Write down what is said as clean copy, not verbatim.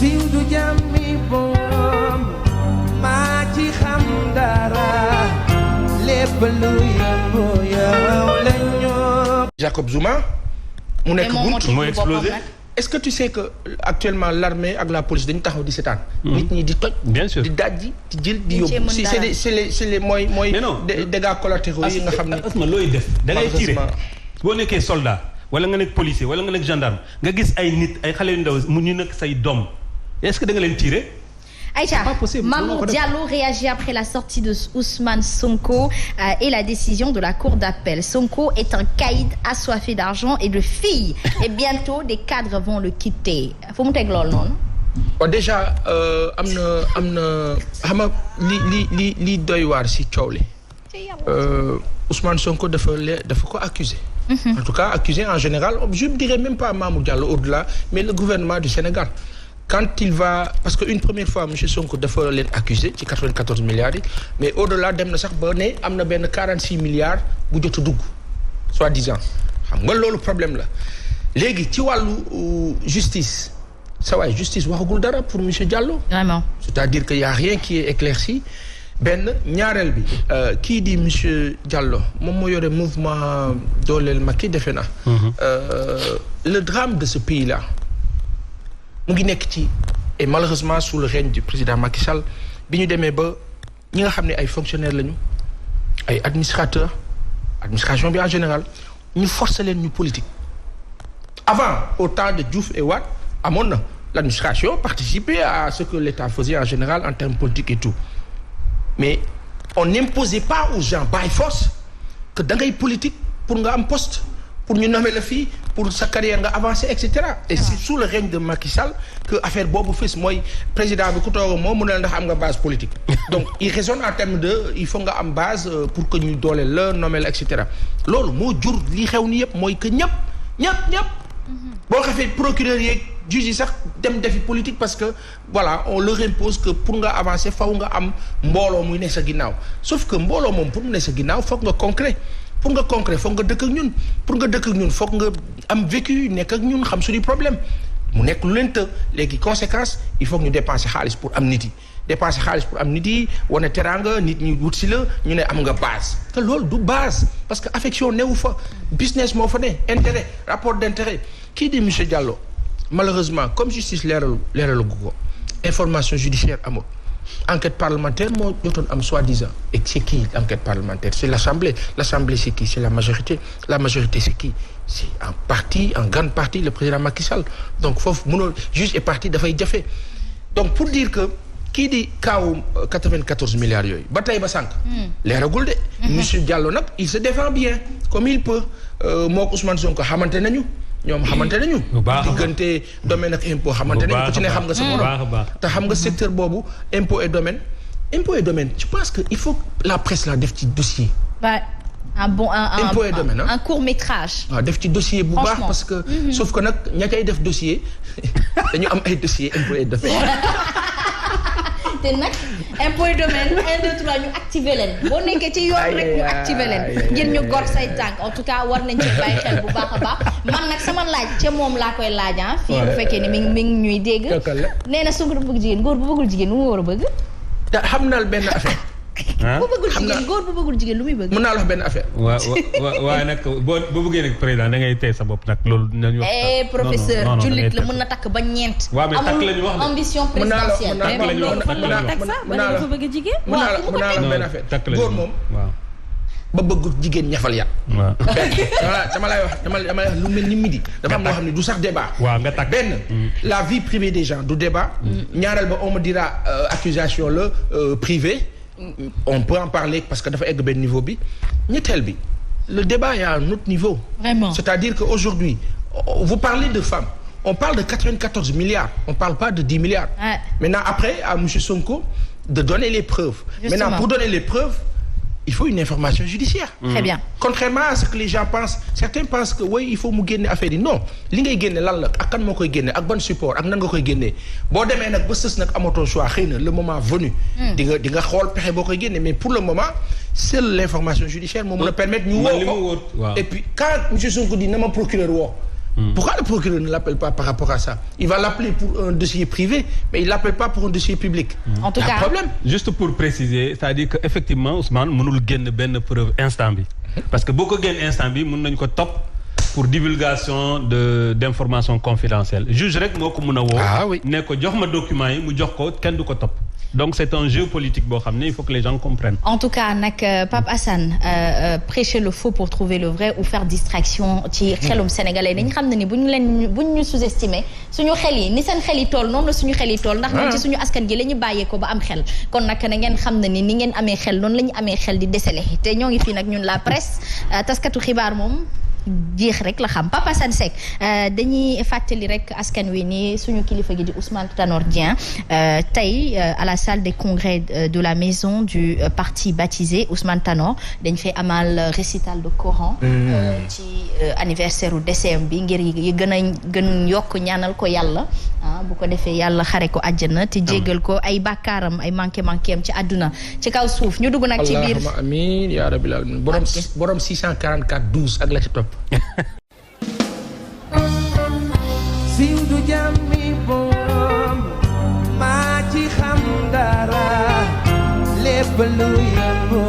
siiw du jàmmi boom maa ci xam dara lépp lu yëngu yow la ñoo. Jacob Zuma mu nekk bunt moo explosé. est-ce que tu sais que actuellement l'armée ak la police dañu taxaw di seetaan. nit ñi di toj. bien sûr di dajji di jël di yóbbu. si c'est les mooy dégâts collatéraux yi nga xam ne. asma looy def da ngay tiré boo nekkee soldat wala nga nekk policier wala nga nekk gendarme nga gis ay nit ay xale yu ndaw mu ñu nekk say doom est-ce que da nga leen tiré. Aïcha, Mamour Diallo réagit après la sortie de Ousmane Sonko et la décision de la cour d'appel. Sonko est un caïd assoiffé d'argent et de filles. Et bientôt, des cadres vont le quitter. Faut mu teg loolu noonu. Déjà am na xam nga li doy waar si coow li. Ousmane Sonko dafa ko accusé. En tout cas accusé en général je ne dirais même pas Mamour Diallo au-delà mais le gouvernement du Sénégal. Quand il va parce que une première fois monsieur Sonko dafa leen accusé ci 94 milliards yi mais au-delà dem na sax ba ne am na benn 46 milliards bu jot a dugg soi-disant xam nga loolu problème la léegi ci wàllu justice sa waay justice waxagul dara pour monsieur Diallo. Vraiment. C'est-à-dire que y a rien qui est éclairci benn ñaareel bi kii di monsieur Diallo moom moo yore mouvement dooleel Macky defe na. Le drame de ce pays-là. mu ngi nekk ci et malheureusement sous le règne du président Macky Sall bi ñu demee ba ñi nga xam ne ay fonctionnaires lañu ay administrateurs administration bi en général ñu forcer leen ñu politique. Avant au temps de Diouf et Wade amoon na l'administration participait à ce que l'État faisait en général en termes politiques et tout mais on n'imposait pas aux gens by force que da ngay politique pour nga am poste. Pour ñu nommer la fii pour sa carrière nga avancer et cetera et c'est sous le règne de Macky Sall que affaire boobu fës mooy président bi ku toog moom mu ne la ndax am nga base politique donc il raisonne en termes de il faut nga am base pour que ñu dooleel la nommer la et cetera loolu moo jur li xew ni yëpp mooy que ñëpp boo xefee procureur yeeg juge yi sax dem defi politique parce que voilà on leur impose que pour nga avancer faw nga am mbooloo muy ne sa ginnaaw sauf que mbooloo moom pour mu ne sa ginnaaw foog nga concret pour nga concret foog nga dëkk ak ñun pour nga dëkk ak ñun foog nga am vécu nekk ak ñun xam suñu problème mu nekk lu leen të léegi conséquence il faut que ñu dépenser xaalis pour am nit yi dépenser xaalis pour am nit yi wane teraanga nit ñi wut si la ñu ne am nga base te loolu du base parce que affection newu fa business moo fa ne intérêt rapport d'intérêt kii di monsieur Diallo malheureusement comme justice leeralu ko information judiciaire amul enquête parlementaire moo jotoon am soi-disant et c'est qui l'enquête parlementaire c'est l'Assemblée c'est qui c'est la majorité c'est qui c'est en grande partie le président Macky Sall donc foofu mënoo juge et partie dafay jafe donc pour dire que kii di kaawu 94 milliards yooyu ba tey ba sànq leeragul de monsieur Diallo nag il se défend bien comme il peut moo ko Ousmane Sonko xamante nañu ñoom xamante nañu diggante domaine ak impôt xamante nañu ku ci ne xam nga sa morom te xam nga secteur boobu impôt et domaine je pense que il faut la presse la def ci dossier impôt et domaine un court métrage waaw def ci dossier bu baax parce que sauf que nag ña koy def dossier dañu am ay dossier impôt et domaine te nag impôt et domaine 1 2 3 ñu activé leen boo nekkee ci yoon rek ñu activé leen ngir ñu gor say tànk en tout cas war nañ ci bàyyi xel bu baax a baax man nag sama laaj ca moom laa koy laaj fii bu fekkee ne mi ngi ñuy dégg nee na Sonko du bëgg jigéen góor bu bëggul jigéen lu mu war a bëgg te xam naa benn affaire bu bëggul jigéen góor bu bëggul jigéen lu muy bëgg. mën naa la wax benn affaire. waaye nag boo bëggee nag président da ngay tey sa bopp nag loolu. nañu wax professeur jullit la mën na takk ba ñeent. waaw mais takk la ñu wax de ambition présidentielle. takk la ñu wax mën naa la bëgg jigéen. mën naa la benn affaire góor moom. waaw ba bëgg jigéen ñafal yat. waaw dama lay wax lu mel ni midi. dafa am loo xam ne du sax débat. waaw nga takk benn la vie privée des gens du débat. ñaareel ba on me dira accusation la privée. On peut en parler parce que dafa egg benn niveau bi ñetteel bi le débat est à un autre niveau. Vraiment. C'est-à-dire que aujourd'hui vous parlez de femmes on parle de 94 milliards on parle pas de 10 milliards. Ouais. Maintenant après à monsieur Sonko de donner les preuves. Justement. Maintenant pour donner les preuves il faut une information judiciaire. Très bien. Contrairement à ce que les gens pensent certains pensent que oui il faut mu génne affaire yi non li ngay génne lan la ak kan moo koy génne ak ban support ak nan nga koy génnee boo demee nag ba sës nag amatoo choix xëy na le moment venu. di nga xool pexe boo koy génne mais pour le moment seule l'information judiciaire moo mën a permettre ñu woo ko et puis quand monsieur Sonko dit na ma procureur woo Pourquoi le procureur ne l'appelle pas par rapport à ça? Il va l'appeler pour un dossier privé, mais il l'appelle pas pour un dossier public. En tout cas, problème. Juste pour préciser, c'est-à-dire que effectivement Ousmane mënul génn benn preuve instant bi. Parce que boo ko génn instant bi mën nañu ko topp pour divulgation d'informations confidentielles. Juge rek moo ko mën a woo. Ne ko jox ma documents yi mu jox ko kenn du ko topp. Donc c'est un jeu politique boo xam ne il faut que les gens comprennent. En tout cas nag Pape Assane prêcher le faux pour trouver le vrai ou faire distraction ci xelum sénégalais dañu xam ne ni bu ñu sous-estimer suñu xel yi ni seen xel yi tool noonu la suñu xel yi tool ndax ñun ci suñu askan gi la ñu bàyyee ko ba am xel kon nag na ngeen xam ne ni ngeen amee xel noonu la ñu amee xel di déceler te ñoo ngi fii nag ñun la presse taskatu xibaar moom jeex rek la xam Papa Assane Seck dañuy fàttali rek askan wi ni suñu kilifa gi di Ousmane Tanor Dieng tey à la salle des congrès de la maison du parti baptisé Ousmane Tanor dañ fay amal récital de Coran ci anniversaire u décès bi ngir yi gën yokk ñaanal ko yàlla bu ko defee yàlla xare ko àjjana te jéggal ko ay bàkkaaram ay manqué am ci àdduna ci kaw suuf ñu dugg nag ci biir allahumma amiin yaa rabbil alamin borom 644 12 ak la ci topp siiw du jàmmi boom maa ci xam dara lépp lu yëngu